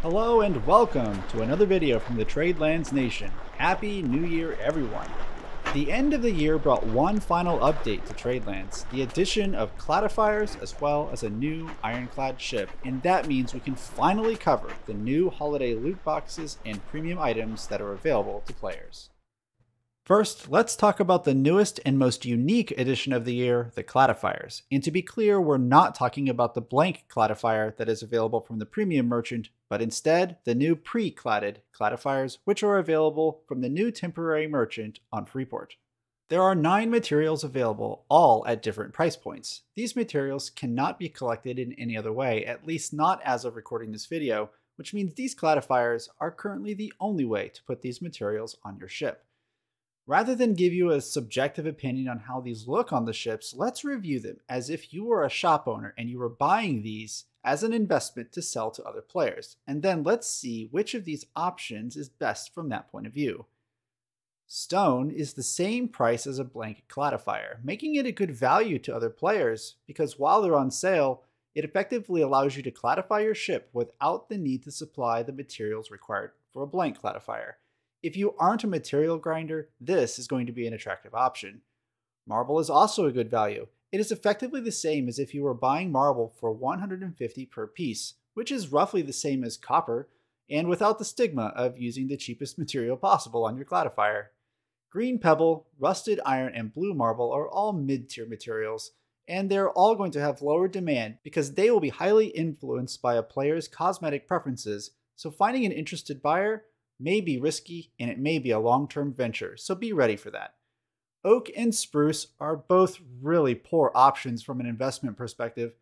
Hello and welcome to another video from the Tradelands Nation. Happy New Year, everyone! The end of the year brought one final update to Tradelands, the addition of Cladifiers as well as a new ironclad ship, and that means we can finally cover the new holiday loot boxes and premium items that are available to players. First, let's talk about the newest and most unique addition of the year, the Cladifiers. And to be clear, we're not talking about the blank Cladifier that is available from the premium merchant, but instead the new pre-cladded Cladifiers, which are available from the new temporary merchant on Freeport. There are 9 materials available, all at different price points. These materials cannot be collected in any other way, at least not as of recording this video, which means these Cladifiers are currently the only way to put these materials on your ship. Rather than give you a subjective opinion on how these look on the ships, let's review them as if you were a shop owner and you were buying these as an investment to sell to other players. And then let's see which of these options is best from that point of view. Stone is the same price as a blank Cladifier, making it a good value to other players because while they're on sale, it effectively allows you to Cladify your ship without the need to supply the materials required for a blank Cladifier. If you aren't a material grinder, this is going to be an attractive option. Marble is also a good value. It is effectively the same as if you were buying marble for 150 per piece, which is roughly the same as copper, and without the stigma of using the cheapest material possible on your Cladifier. Green pebble, rusted iron, and blue marble are all mid-tier materials, and they're all going to have lower demand because they will be highly influenced by a player's cosmetic preferences, so finding an interested buyer may be risky and it may be a long-term venture, so be ready for that. Oak and spruce are both really poor options from an investment perspective.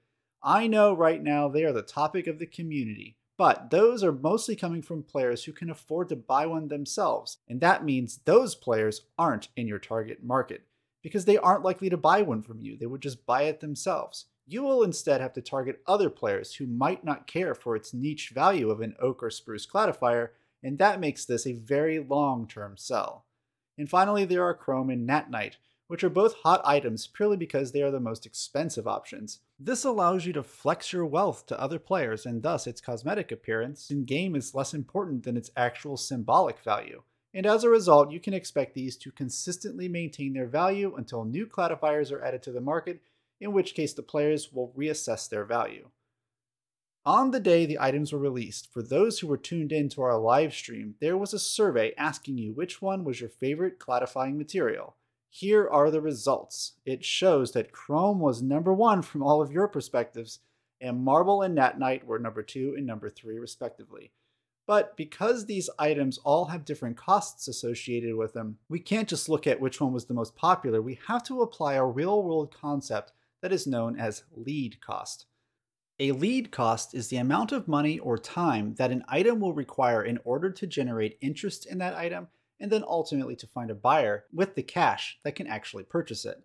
I know right now they are the topic of the community, but those are mostly coming from players who can afford to buy one themselves, and that means those players aren't in your target market, because they aren't likely to buy one from you, they would just buy it themselves. You will instead have to target other players who might not care for its niche value of an oak or spruce Cladifier, and that makes this a very long-term sell. And finally, there are chrome and natinite, which are both hot items purely because they are the most expensive options. This allows you to flex your wealth to other players, and thus its cosmetic appearance in-game is less important than its actual symbolic value. And as a result, you can expect these to consistently maintain their value until new Cladifiers are added to the market, in which case the players will reassess their value. On the day the items were released, for those who were tuned in to our live stream, there was a survey asking you which one was your favorite cladifying material. Here are the results. It shows that chrome was number 1 from all of your perspectives, and marble and natinite were number 2 and number 3 respectively. But because these items all have different costs associated with them, we can't just look at which one was the most popular, we have to apply a real-world concept that is known as lead cost. A lead cost is the amount of money or time that an item will require in order to generate interest in that item and then ultimately to find a buyer with the cash that can actually purchase it.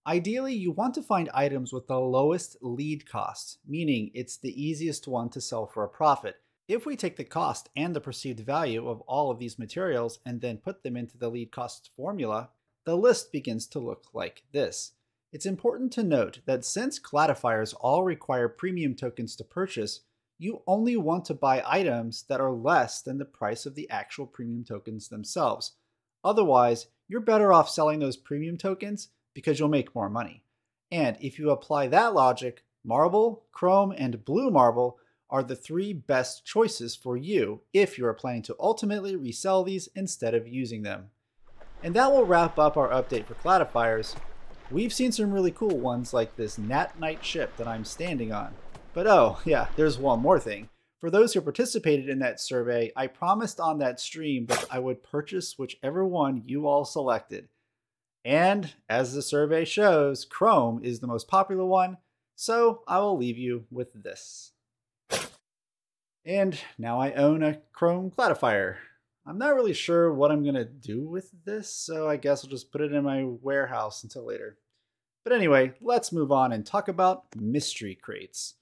Ideally, you want to find items with the lowest lead cost, meaning it's the easiest one to sell for a profit. If we take the cost and the perceived value of all of these materials and then put them into the lead cost formula, the list begins to look like this. It's important to note that since Cladifiers all require premium tokens to purchase, you only want to buy items that are less than the price of the actual premium tokens themselves. Otherwise, you're better off selling those premium tokens because you'll make more money. And if you apply that logic, marble, chrome, and blue marble are the 3 best choices for you if you are planning to ultimately resell these instead of using them. And that will wrap up our update for Cladifiers. We've seen some really cool ones like this natinite ship that I'm standing on. But oh, yeah, there's one more thing. For those who participated in that survey, I promised on that stream that I would purchase whichever one you all selected. And as the survey shows, chrome is the most popular one, so I will leave you with this. And now I own a chrome Cladifier. I'm not really sure what I'm going to do with this, so I guess I'll just put it in my warehouse until later. But anyway, let's move on and talk about mystery crates.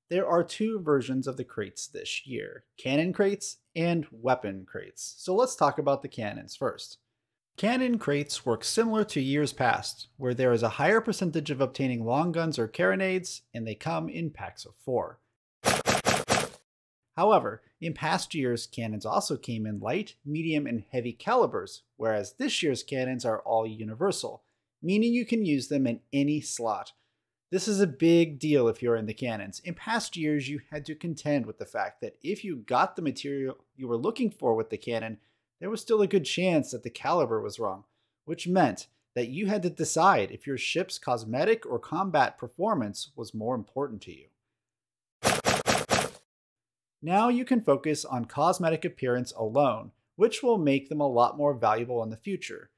There are 2 versions of the crates this year, cannon crates and weapon crates. So let's talk about the cannons first. Cannon crates work similar to years past, where there is a higher percentage of obtaining long guns or carronades, and they come in packs of 4. However, in past years, cannons also came in light, medium, and heavy calibers, whereas this year's cannons are all universal, meaning you can use them in any slot. This is a big deal if you're in the cannons. In past years, you had to contend with the fact that if you got the material you were looking for with the cannon, there was still a good chance that the caliber was wrong, which meant that you had to decide if your ship's cosmetic or combat performance was more important to you. Now you can focus on cosmetic appearance alone, which will make them a lot more valuable in the future.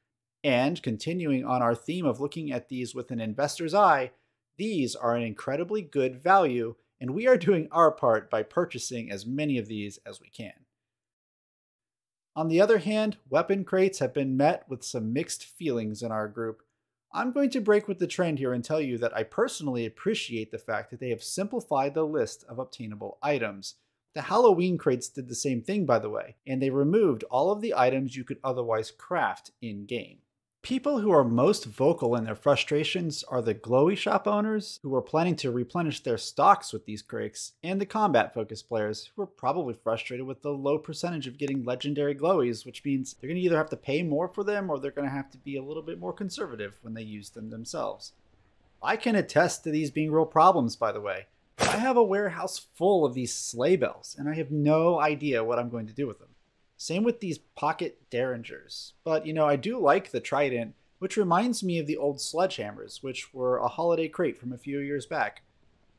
And continuing on our theme of looking at these with an investor's eye, these are an incredibly good value, and we are doing our part by purchasing as many of these as we can. On the other hand, weapon crates have been met with some mixed feelings in our group. I'm going to break with the trend here and tell you that I personally appreciate the fact that they have simplified the list of obtainable items. The Halloween crates did the same thing, by the way, and they removed all of the items you could otherwise craft in-game. People who are most vocal in their frustrations are the glowy shop owners, who are planning to replenish their stocks with these crates, and the combat-focused players, who are probably frustrated with the low percentage of getting legendary glowies, which means they're going to either have to pay more for them or they're going to have to be a little bit more conservative when they use them themselves. I can attest to these being real problems, by the way. I have a warehouse full of these sleigh bells, and I have no idea what I'm going to do with them. Same with these pocket derringers. But, I do like the trident, which reminds me of the old sledgehammers, which were a holiday crate from a few years back.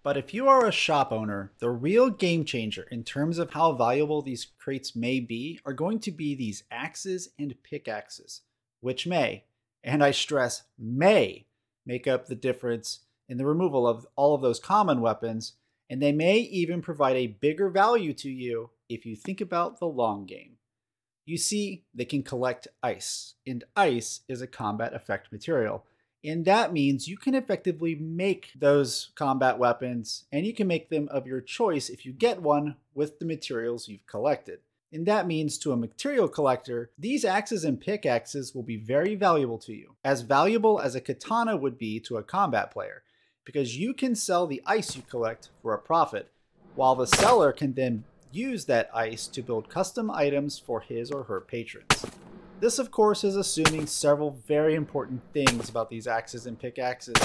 But if you are a shop owner, the real game changer in terms of how valuable these crates may be are going to be these axes and pickaxes, which may, and I stress may, make up the difference in the removal of all of those common weapons, and they may even provide a bigger value to you if you think about the long game. You see, they can collect ice, and ice is a combat effect material, and that means you can effectively make those combat weapons, and you can make them of your choice if you get one with the materials you've collected. And that means to a material collector, these axes and pickaxes will be very valuable to you, as valuable as a katana would be to a combat player, because you can sell the ice you collect for a profit, while the seller can then use that ice to build custom items for his or her patrons. This, of course, is assuming several very important things about these axes and pickaxes.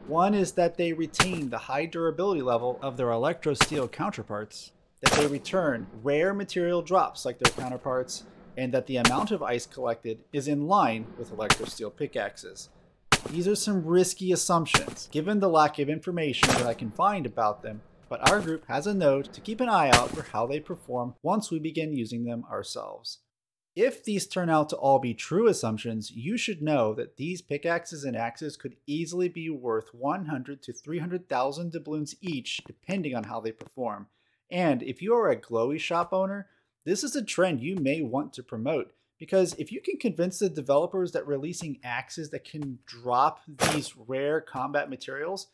One is that they retain the high durability level of their electro-steel counterparts, that they return rare material drops like their counterparts, and that the amount of ice collected is in line with electro-steel pickaxes. These are some risky assumptions, given the lack of information that I can find about them, but our group has a note to keep an eye out for how they perform once we begin using them ourselves. If these turn out to all be true assumptions, you should know that these pickaxes and axes could easily be worth 100 to 300,000 doubloons each, depending on how they perform. And if you are a glowy shop owner, this is a trend you may want to promote, because if you can convince the developers that releasing axes that can drop these rare combat materials,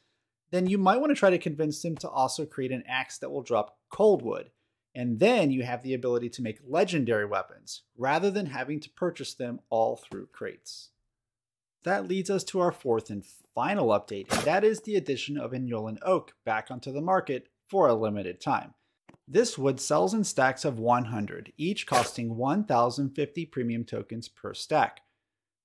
then you might want to try to convince them to also create an axe that will drop cold wood. And then you have the ability to make legendary weapons, rather than having to purchase them all through crates. That leads us to our fourth and final update, and that is the addition of Inyolan Oak back onto the market for a limited time. This wood sells in stacks of 100, each costing 1,050 premium tokens per stack.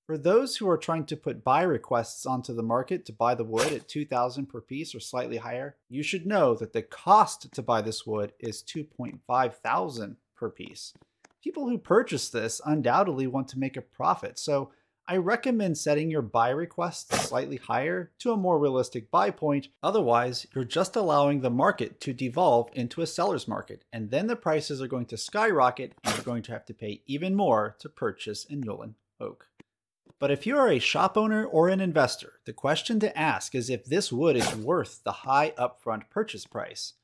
For those who are trying to put buy requests onto the market to buy the wood at 2,000 per piece or slightly higher, you should know that the cost to buy this wood is 2,500 per piece. People who purchase this undoubtedly want to make a profit, so I recommend setting your buy requests slightly higher to a more realistic buy point. Otherwise, you're just allowing the market to devolve into a seller's market, and then the prices are going to skyrocket and you're going to have to pay even more to purchase Inyolan Oak. But if you are a shop owner or an investor, the question to ask is if this wood is worth the high upfront purchase price.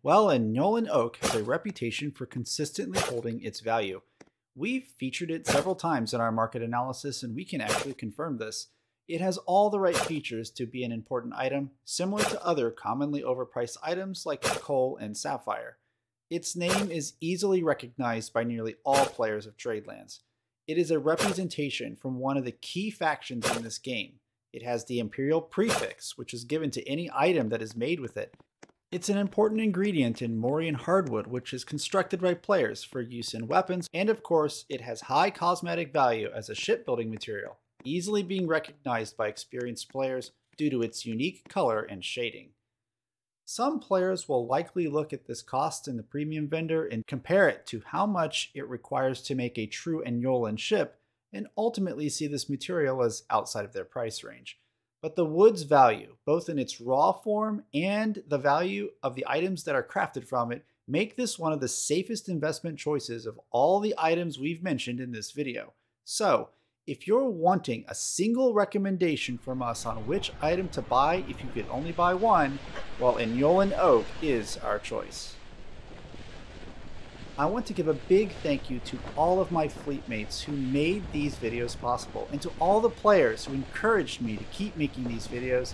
Well, Inyolan Oak has a reputation for consistently holding its value. We've featured it several times in our market analysis, and we can actually confirm this. It has all the right features to be an important item, similar to other commonly overpriced items like coal and sapphire. Its name is easily recognized by nearly all players of Tradelands. It is a representation from one of the key factions in this game. It has the Imperial prefix, which is given to any item that is made with it. It's an important ingredient in Morian hardwood, which is constructed by players for use in weapons, and of course, it has high cosmetic value as a shipbuilding material, easily being recognized by experienced players due to its unique color and shading. Some players will likely look at this cost in the premium vendor and compare it to how much it requires to make a true Inyolan ship, and ultimately see this material as outside of their price range. But the wood's value, both in its raw form and the value of the items that are crafted from it, make this one of the safest investment choices of all the items we've mentioned in this video. So, if you're wanting a single recommendation from us on which item to buy if you could only buy one, well, Inyolan Oak is our choice. I want to give a big thank you to all of my fleet mates who made these videos possible, and to all the players who encouraged me to keep making these videos,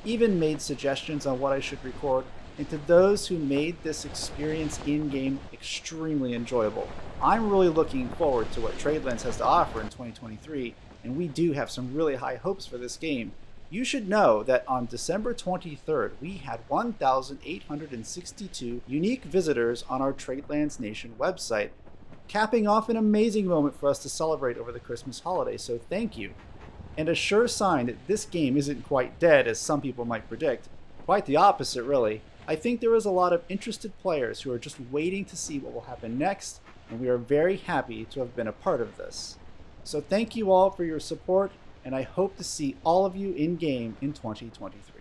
even made suggestions on what I should record, and to those who made this experience in-game extremely enjoyable. I'm really looking forward to what Tradelands has to offer in 2023, and we do have some really high hopes for this game. You should know that on December 23rd, we had 1,862 unique visitors on our Tradelands Nation website, capping off an amazing moment for us to celebrate over the Christmas holiday, so thank you. And a sure sign that this game isn't quite dead as some people might predict. Quite the opposite, really. I think there is a lot of interested players who are just waiting to see what will happen next, and we are very happy to have been a part of this. So thank you all for your support, and I hope to see all of you in-game in 2023.